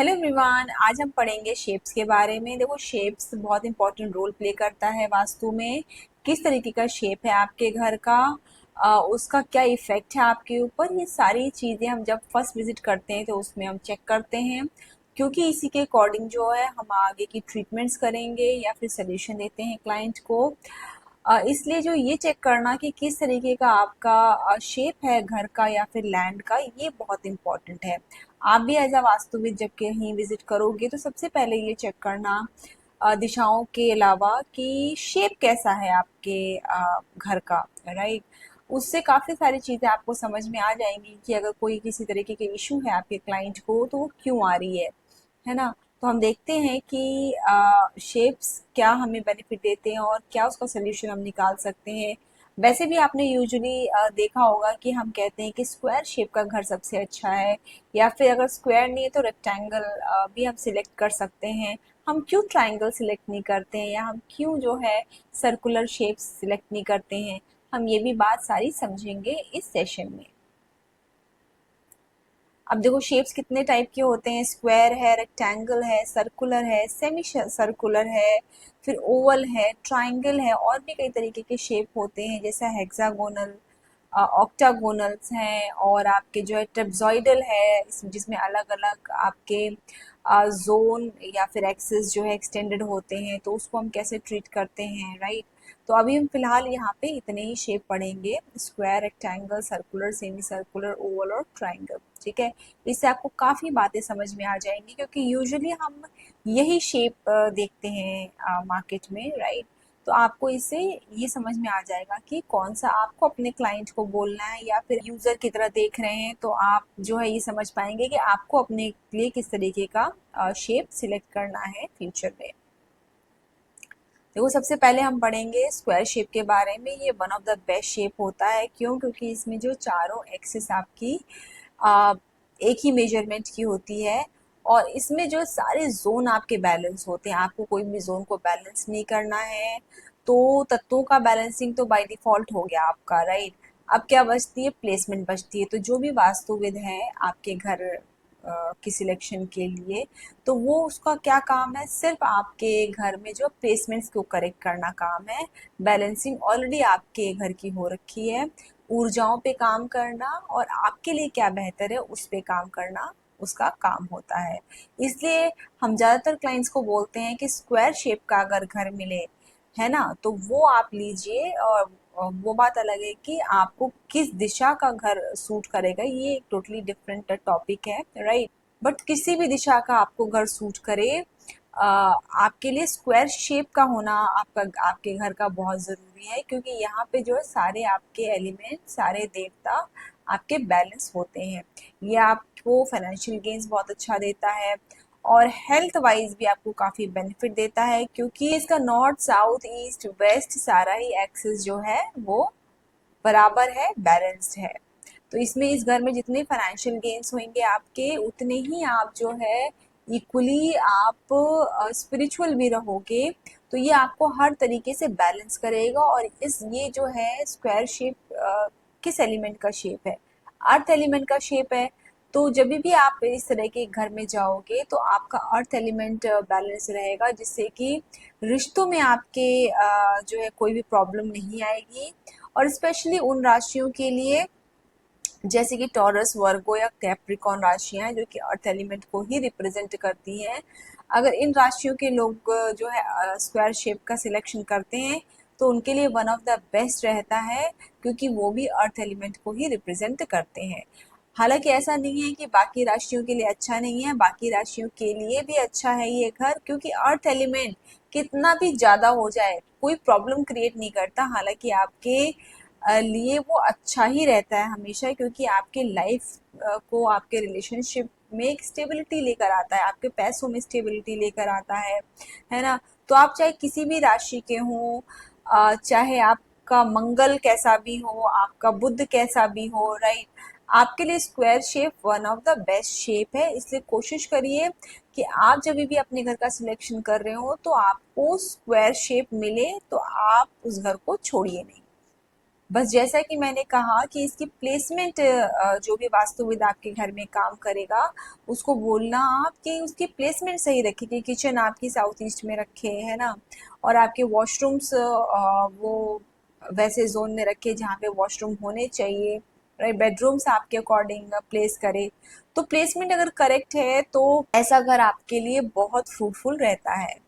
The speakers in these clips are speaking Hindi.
हेलो एवरीवन, आज हम पढ़ेंगे शेप्स के बारे में। देखो, शेप्स बहुत इंपॉर्टेंट रोल प्ले करता है वास्तु में। किस तरीके का शेप है आपके घर का, उसका क्या इफेक्ट है आपके ऊपर, ये सारी चीज़ें हम जब फर्स्ट विजिट करते हैं तो उसमें हम चेक करते हैं, क्योंकि इसी के अकॉर्डिंग जो है हम आगे की ट्रीटमेंट्स करेंगे या फिर सोल्यूशन देते हैं क्लाइंट को। इसलिए जो ये चेक करना कि किस तरीके का आपका शेप है घर का या फिर लैंड का, ये बहुत इंपॉर्टेंट है। आप भी एज अ वास्तुविद जब कहीं विजिट करोगे तो सबसे पहले ये चेक करना दिशाओं के अलावा कि शेप कैसा है आपके घर का, राइट। उससे काफ़ी सारी चीज़ें आपको समझ में आ जाएंगी कि अगर कोई किसी तरीके के इशू है आपके क्लाइंट को तो वो क्यों आ रही है ना। तो हम देखते हैं कि शेप्स क्या हमें बेनिफिट देते हैं और क्या उसका सोल्यूशन हम निकाल सकते हैं। वैसे भी आपने यूजुअली देखा होगा कि हम कहते हैं कि स्क्वायर शेप का घर सबसे अच्छा है, या फिर अगर स्क्वायर नहीं है तो रेक्टेंगल भी हम सिलेक्ट कर सकते हैं। हम क्यों ट्राइंगल सिलेक्ट नहीं करते हैं, या हम क्यों जो है सर्कुलर शेप सिलेक्ट नहीं करते हैं, हम ये भी बात सारी समझेंगे इस सेशन में। अब देखो, शेप्स कितने टाइप के होते हैं। स्क्वायर है, रेक्टेंगल है, सर्कुलर है, सेमी सर्कुलर है, फिर ओवल है, ट्राइंगल है, और भी कई तरीके के शेप होते हैं, जैसे हेक्सागोनल, ऑक्टागोनल्स हैं, और आपके जो है ट्रेपजॉइडल है, जिसमें अलग अलग आपके जोन या फिर एक्सिस जो है एक्सटेंडेड होते हैं, तो उसको हम कैसे ट्रीट करते हैं, राइट। तो अभी हम फिलहाल यहाँ पे इतने ही शेप पढ़ेंगे: square, rectangle, circular, semi circular, Oval और ट्राइंगल। ठीक है, इससे आपको काफ़ी बातें समझ में आ जाएंगी, क्योंकि यूजुअली हम यही शेप देखते हैं मार्केट में, राइट। तो आपको इससे ये समझ में आ जाएगा कि कौन सा आपको अपने क्लाइंट को बोलना है, या फिर यूज़र की तरह देख रहे हैं तो आप जो है ये समझ पाएंगे कि आपको अपने लिए किस तरीके का शेप सिलेक्ट करना है फ्यूचर में। देखो, सबसे पहले हम पढ़ेंगे स्क्वायर शेप के बारे में। ये one of the best shape होता है। क्यों? क्योंकि इसमें जो चारों एक्सिस आपकी आ, एक ही मेजरमेंट की होती है, और इसमें जो सारे जोन आपके बैलेंस होते हैं। आपको कोई भी जोन को बैलेंस नहीं करना है, तो तत्वों का बैलेंसिंग तो बाय डिफॉल्ट हो गया आपका, राइट। अब क्या बचती है? प्लेसमेंट बचती है। तो जो भी वास्तुविद है आपके घर की सिलेक्शन के लिए, तो वो उसका क्या काम है? सिर्फ आपके घर में जो प्लेसमेंट्स को करेक्ट करना काम है। बैलेंसिंग ऑलरेडी आपके घर की हो रखी है। ऊर्जाओं पे काम करना और आपके लिए क्या बेहतर है उस पे काम करना उसका काम होता है। इसलिए हम ज़्यादातर क्लाइंट्स को बोलते हैं कि स्क्वायर शेप का अगर घर मिले, है ना, तो वो आप लीजिए। और वो बात अलग है कि आपको किस दिशा का घर सूट करेगा, ये एक टोटली डिफरेंट टॉपिक है, राइट। बट किसी भी दिशा का आपको घर सूट करे, आपके लिए स्क्वायर शेप का होना आपका आपके घर का बहुत ज़रूरी है, क्योंकि यहाँ पे जो है सारे आपके एलिमेंट, सारे देवता आपके बैलेंस होते हैं। ये आपको फाइनेंशियल गेन्स बहुत अच्छा देता है, और हेल्थ वाइज भी आपको काफ़ी बेनिफिट देता है, क्योंकि इसका नॉर्थ, साउथ, ईस्ट, वेस्ट सारा ही एक्सिस जो है वो बराबर है, बैलेंस्ड है। तो इसमें इस घर में जितने फाइनेंशियल गेन्स होंगे आपके, उतने ही आप जो है इक्वली आप स्पिरिचुअल भी रहोगे। तो ये आपको हर तरीके से बैलेंस करेगा। और इस ये जो है स्क्वायर शेप किस एलिमेंट का शेप है? अर्थ एलिमेंट का शेप है। तो जब भी आप इस तरह के घर में जाओगे तो आपका अर्थ एलिमेंट बैलेंस रहेगा, जिससे कि रिश्तों में आपके जो है कोई भी प्रॉब्लम नहीं आएगी। और स्पेशली उन राशियों के लिए जैसे कि टॉरस, वर्गो या कैप्रिकॉन राशियां हैं, जो कि अर्थ एलिमेंट को ही रिप्रेजेंट करती हैं। अगर इन राशियों के लोग जो है स्क्वायर शेप का सिलेक्शन करते हैं तो उनके लिए वन ऑफ द बेस्ट रहता है, क्योंकि वो भी अर्थ एलिमेंट को ही रिप्रेजेंट करते हैं। हालांकि ऐसा नहीं है कि बाकी राशियों के लिए अच्छा नहीं है, बाकी राशियों के लिए भी अच्छा है ये घर, क्योंकि अर्थ एलिमेंट कितना भी ज़्यादा हो जाए कोई प्रॉब्लम क्रिएट नहीं करता। हालांकि आपके लिए वो अच्छा ही रहता है हमेशा, क्योंकि आपके लाइफ को, आपके रिलेशनशिप में एक स्टेबिलिटी लेकर आता है, आपके पैसों में स्टेबिलिटी लेकर आता है ना। तो आप चाहे किसी भी राशि के हों, चाहे आपका मंगल कैसा भी हो, आपका बुध कैसा भी हो, राइट, आपके लिए square shape one of the best shape है। इसलिए कोशिश करिए कि आप जब भी अपने घर का सिलेक्शन कर रहे हो तो आपको स्क्वायर शेप मिले, तो आप उस घर को छोड़िए नहीं। बस जैसा कि मैंने कहा कि इसकी प्लेसमेंट, जो भी वास्तुविद आपके घर में काम करेगा उसको बोलना आप कि उसकी प्लेसमेंट सही रखे, कि किचन आपकी साउथ ईस्ट में रखे, है ना, और आपके वॉशरूम्स वो वैसे जोन में रखे जहाँ पे वॉशरूम होने चाहिए, राइट, बेडरूम्स आपके अकॉर्डिंग प्लेस करे। तो प्लेसमेंट अगर करेक्ट है तो ऐसा घर आपके लिए बहुत फ्रूटफुल रहता है।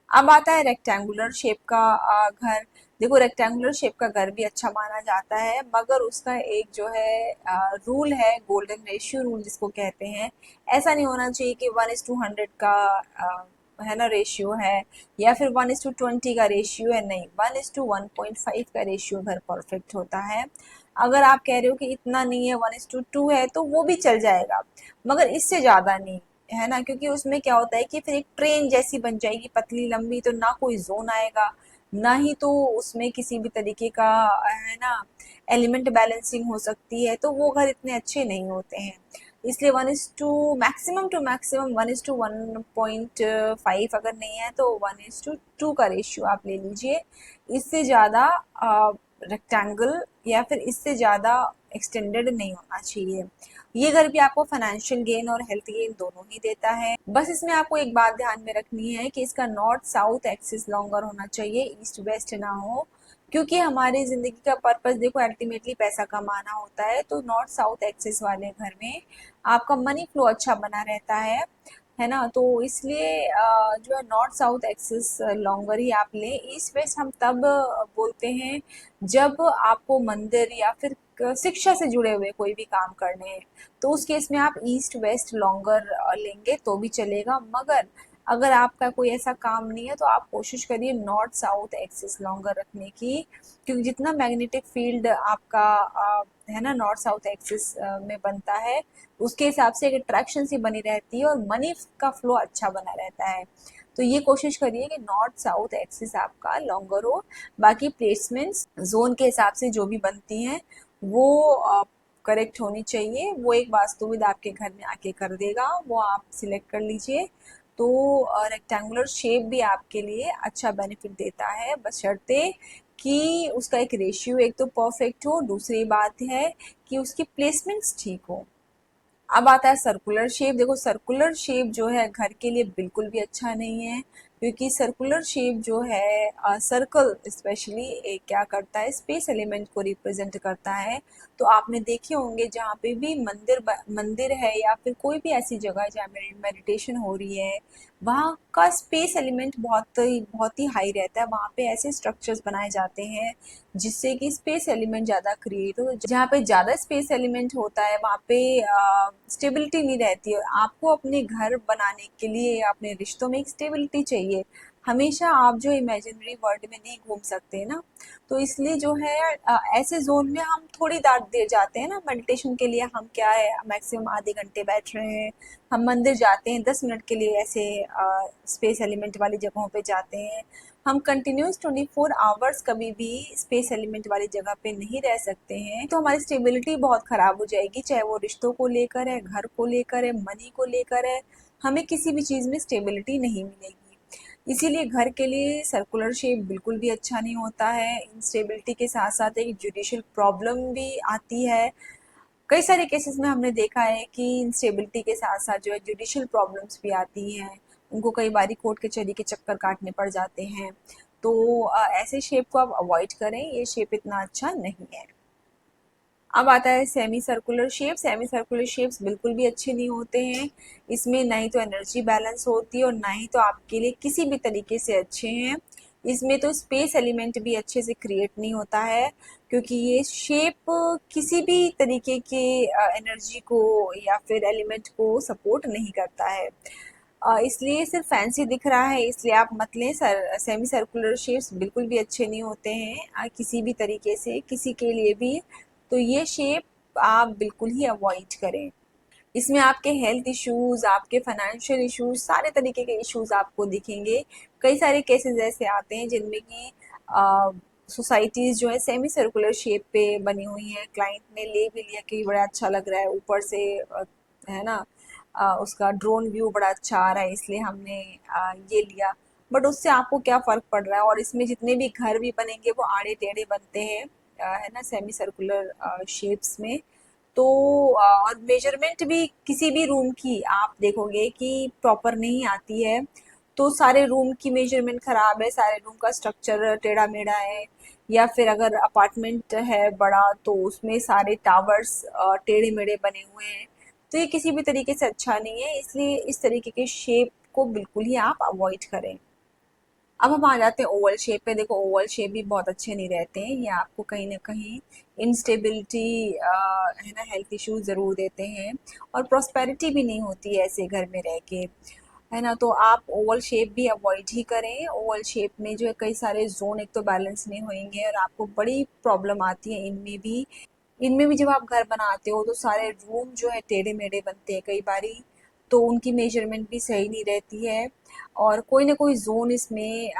अब आता है रेक्टेंगुलर शेप का घर। देखो, रेक्टेंगुलर शेप का घर भी अच्छा माना जाता है, मगर उसका एक जो है रूल है, गोल्डन रेशियो रूल जिसको कहते हैं। ऐसा नहीं होना चाहिए कि 1:100 का है ना रेशियो है, या फिर 1:20 का रेशियो है, नहीं, 1:1.5 का रेशियो घर परफेक्ट होता है। अगर आप कह रहे हो कि इतना नहीं है, 1:2 है, तो वो भी चल जाएगा, मगर इससे ज्यादा नहीं, है ना, क्योंकि उसमें क्या होता है कि फिर एक ट्रेन जैसी बन जाएगी पतली लंबी, तो ना कोई जोन आएगा, ना ही तो उसमें किसी भी तरीके का, है ना, एलिमेंट बैलेंसिंग हो सकती है, तो वो घर इतने अच्छे नहीं होते हैं। इसलिए 1:मैक्सिमम 1:1.5 अगर नहीं है तो 1:2 का रेशियो आप ले लीजिए। इससे ज़्यादा रेक्टेंगल या फिर इससे ज़्यादा एक्सटेंडेड नहीं होना चाहिए। ये घर भी आपको फाइनेंशियल गेन और हेल्थ गेन दोनों ही देता है। बस इसमें आपको एक बात ध्यान में रखनी है कि इसका नॉर्थ साउथ एक्सिस लॉन्गर होना चाहिए, ईस्ट वेस्ट ना हो, क्योंकि हमारी जिंदगी का पर्पस देखो अल्टीमेटली पैसा कमाना होता है। तो नॉर्थ साउथ एक्सिस वाले घर में आपका मनी फ्लो अच्छा बना रहता है ना। तो इसलिए जो है नॉर्थ साउथ एक्सिस लॉन्गर ही आप लें। ईस्ट वेस्ट हम तब बोलते हैं जब आपको मंदिर या फिर शिक्षा से जुड़े हुए कोई भी काम करने हैं, तो उस केस में आप ईस्ट वेस्ट लॉन्गर लेंगे तो भी चलेगा। मगर अगर आपका कोई ऐसा काम नहीं है तो आप कोशिश करिए नॉर्थ साउथ एक्सिस लॉन्गर रखने की, क्योंकि जितना मैग्नेटिक फील्ड आपका है ना नॉर्थ साउथ एक्सिस में बनता है, उसके हिसाब से एक अट्रैक्शन सी बनी रहती है और मनी का फ्लो अच्छा बना रहता है। तो ये कोशिश करिए कि नॉर्थ साउथ एक्सिस आपका लॉन्गर हो। बाकी प्लेसमेंट्स जोन के हिसाब से जो भी बनती हैं वो करेक्ट होनी चाहिए, वो एक वास्तुविद आपके घर में आके कर देगा, वो आप सिलेक्ट कर लीजिए। तो रेक्टेंगुलर शेप भी आपके लिए अच्छा बेनिफिट देता है, बशर्ते कि उसका एक रेशियो एक तो परफेक्ट हो, दूसरी बात है कि उसकी प्लेसमेंट्स ठीक हो। अब आता है सर्कुलर शेप। देखो, सर्कुलर शेप जो है घर के लिए बिल्कुल भी अच्छा नहीं है, क्योंकि सर्कुलर शेप जो है सर्कल स्पेशली क्या करता है, स्पेस एलिमेंट को रिप्रेजेंट करता है। तो आपने देखे होंगे जहाँ पे भी मंदिर है या फिर कोई भी ऐसी जगह जहाँ मेडिटेशन हो रही है, वहाँ का स्पेस एलिमेंट बहुत ही हाई रहता है। वहाँ पे ऐसे स्ट्रक्चर्स बनाए जाते हैं जिससे कि स्पेस एलिमेंट ज़्यादा क्रिएट हो। जहाँ पे ज़्यादा स्पेस एलिमेंट होता है वहाँ पे स्टेबिलिटी नहीं रहती है। आपको अपने घर बनाने के लिए अपने रिश्तों में एक स्टेबिलिटी चाहिए। हमेशा आप जो इमेजिनरी वर्ल्ड में नहीं घूम सकते ना, तो इसलिए जो है ऐसे जोन में हम थोड़ी देर जाते हैं ना मेडिटेशन के लिए। हम क्या है, मैक्सिमम आधे घंटे बैठ रहे हैं, हम मंदिर जाते हैं 10 मिनट के लिए, ऐसे स्पेस एलिमेंट वाली जगहों पे जाते हैं। हम कंटिन्यूस 24 आवर्स कभी भी स्पेस एलिमेंट वाली जगह पे नहीं रह सकते हैं, तो हमारी स्टेबिलिटी बहुत खराब हो जाएगी, चाहे वो रिश्तों को लेकर है, घर को लेकर है, मनी को लेकर है। हमें किसी भी चीज़ में स्टेबिलिटी नहीं मिलेगी। इसीलिए घर के लिए सर्कुलर शेप बिल्कुल भी अच्छा नहीं होता है। इंस्टेबिलिटी के साथ साथ एक जुडिशियल प्रॉब्लम भी आती है। कई सारे केसेस में हमने देखा है कि इंस्टेबिलिटी के साथ साथ जो है जुडिशियल प्रॉब्लम्स भी आती हैं। उनको कई बारी कोर्ट कचहरी के चक्कर काटने पड़ जाते हैं। तो ऐसे शेप को आप अवॉइड करें, ये शेप इतना अच्छा नहीं है। अब आता है semi circular shape. Semi circular shapes बिल्कुल भी अच्छे नहीं होते हैं। इसमें ना ही तो एनर्जी बैलेंस होती है और ना ही तो आपके लिए किसी भी तरीके से अच्छे हैं। इसमें तो स्पेस एलिमेंट भी अच्छे से क्रिएट नहीं होता है, क्योंकि ये शेप किसी भी तरीके के एनर्जी को या फिर एलिमेंट को सपोर्ट नहीं करता है। इसलिए सिर्फ फैंसी दिख रहा है, इसलिए आप मत लें। सेमी सर्कुलर शेप्स बिल्कुल भी अच्छे नहीं होते हैं किसी भी तरीके से, किसी के लिए भी। तो ये शेप आप बिल्कुल ही अवॉइड करें। इसमें आपके हेल्थ इश्यूज, आपके फाइनेंशियल इश्यूज, सारे तरीके के इश्यूज आपको दिखेंगे। कई सारे केसेस ऐसे आते हैं जिनमें कि सोसाइटीज जो है सेमी सर्कुलर शेप पे बनी हुई हैं। क्लाइंट ने ले भी लिया कि बड़ा अच्छा लग रहा है ऊपर से, है ना, उसका ड्रोन व्यू बड़ा अच्छा आ रहा है, इसलिए हमने ये लिया। बट उससे आपको क्या फ़र्क पड़ रहा है। और इसमें जितने भी घर भी बनेंगे वो आड़े टेढ़े बनते हैं, है ना, सेमी सर्कुलर शेप्स में। तो और मेजरमेंट भी किसी भी रूम की आप देखोगे कि प्रॉपर नहीं आती है। तो सारे रूम की मेजरमेंट खराब है, सारे रूम का स्ट्रक्चर टेढ़ा मेढ़ा है, या फिर अगर अपार्टमेंट है बड़ा तो उसमें सारे टावर्स टेढ़े मेढ़े बने हुए हैं। तो ये किसी भी तरीके से अच्छा नहीं है, इसलिए इस तरीके के शेप को बिल्कुल ही आप अवॉइड करें। अब हम आ जाते हैं ओवल शेप पे। देखो ओवल शेप भी बहुत अच्छे नहीं रहते हैं, ये आपको कहीं ना कहीं इंस्टेबिलिटी, है ना, हेल्थ इश्यूज ज़रूर देते हैं, और प्रॉस्पेरिटी भी नहीं होती है ऐसे घर में रह के, है ना। तो आप ओवल शेप भी अवॉइड ही करें। ओवल शेप में जो है कई सारे जोन एक तो बैलेंस नहीं होंगे, और आपको बड़ी प्रॉब्लम आती है इनमें भी जब आप घर बनाते हो तो सारे रूम जो है टेढ़े मेढ़े बनते हैं कई बारी, तो उनकी मेजरमेंट भी सही नहीं रहती है, और कोई ना कोई जोन इसमें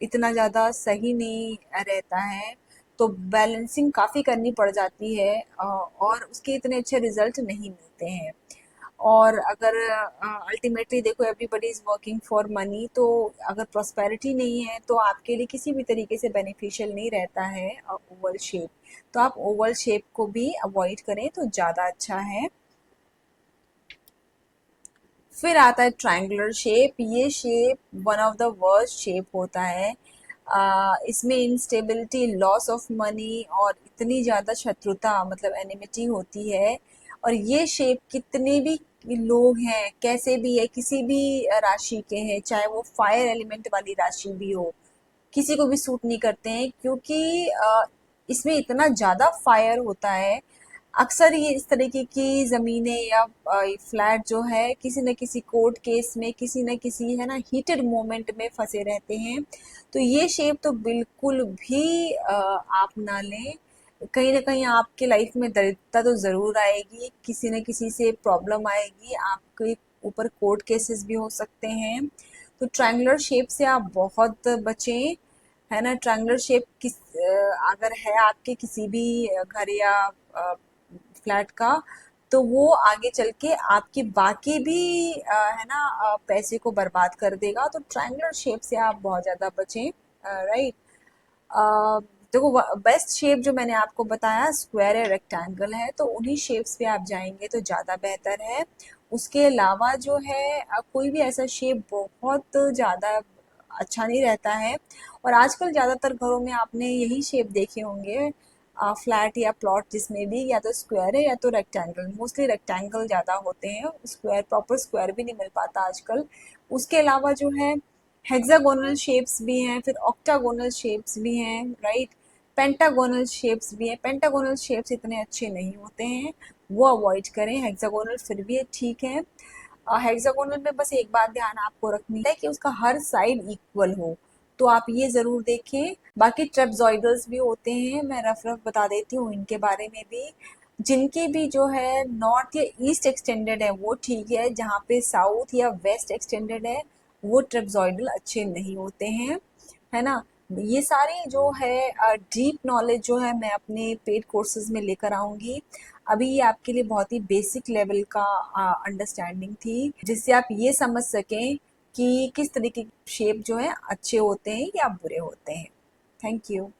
इतना ज़्यादा सही नहीं रहता है। तो बैलेंसिंग काफ़ी करनी पड़ जाती है, और उसके इतने अच्छे रिजल्ट नहीं मिलते हैं। और अगर अल्टीमेटली देखो everybody is working for money, तो अगर प्रॉस्पेरिटी नहीं है तो आपके लिए किसी भी तरीके से बेनिफिशियल नहीं रहता है ओवल शेप। तो आप ओवल शेप को भी अवॉइड करें तो ज़्यादा अच्छा है। फिर आता है ट्रायंगुलर शेप। ये shape one of the worst shape होता है। इसमें इंस्टेबिलिटी, लॉस ऑफ मनी और इतनी ज़्यादा शत्रुता मतलब एनिमिटी होती है। और ये शेप कितने भी लोग हैं, कैसे भी है, किसी भी राशि के हैं, चाहे वो फायर एलिमेंट वाली राशि भी हो, किसी को भी सूट नहीं करते हैं, क्योंकि इसमें इतना ज़्यादा फायर होता है। अक्सर ये इस तरीके की ज़मीनें या फ्लैट जो है किसी न किसी कोर्ट केस में, किसी न किसी, है ना, हीटेड मोमेंट में फंसे रहते हैं। तो ये शेप तो बिल्कुल भी आप ना लें। कहीं ना कहीं आपके लाइफ में दरिद्रता तो ज़रूर आएगी, किसी न किसी से प्रॉब्लम आएगी, आपके ऊपर कोर्ट केसेस भी हो सकते हैं। तो ट्रायंगुलर शेप से आप बहुत बचें, है ना। ट्रायंगुलर शेप अगर है आपके किसी भी घर या फ्लैट का, तो वो आगे चल के आपके बाकी भी है ना पैसे को बर्बाद कर देगा। तो ट्रायंगुलर शेप से आप बहुत ज़्यादा बचें, राइट। अ, देखो बेस्ट शेप जो मैंने आपको बताया स्क्वायर है, रेक्टेंगल है, तो उन्हीं शेप्स पे आप जाएंगे तो ज़्यादा बेहतर है। उसके अलावा जो है कोई भी ऐसा शेप बहुत ज़्यादा अच्छा नहीं रहता है। और आजकल ज़्यादातर घरों में आपने यही शेप देखे होंगे, फ्लैट या प्लॉट जिसमें भी या तो स्क्वायर है या तो रेक्टेंगल, मोस्टली रेक्टेंगल ज़्यादा होते हैं, स्क्वायर प्रॉपर स्क्वायर भी नहीं मिल पाता आजकल। उसके अलावा जो है हेक्सागोनल शेप्स भी हैं, फिर ऑक्टागोनल शेप्स भी हैं, राइट। पेंटागोनल शेप्स भी हैं। पेंटागोनल शेप्स इतने अच्छे नहीं होते हैं, वो अवॉइड करें। हेक्सागोनल फिर भी ठीक है। हेक्सागोनल में बस एक बात ध्यान आपको रखनी है कि उसका हर साइड इक्वल हो, तो आप ये ज़रूर देखें। बाकी ट्रेपजॉइडल्स भी होते हैं, मैं रफ रफ बता देती हूँ इनके बारे में भी। जिनके भी जो है नॉर्थ या ईस्ट एक्सटेंडेड है वो ठीक है, जहाँ पे साउथ या वेस्ट एक्सटेंडेड है वो ट्रेपजॉइडल अच्छे नहीं होते हैं, है ना। ये सारे जो है डीप नॉलेज जो है मैं अपने पेड कोर्सेज में लेकर आऊँगी। अभी ये आपके लिए बहुत ही बेसिक लेवल का अंडरस्टैंडिंग थी, जिससे आप ये समझ सकें कि किस तरीके के शेप जो है अच्छे होते हैं या बुरे होते हैं। Thank you.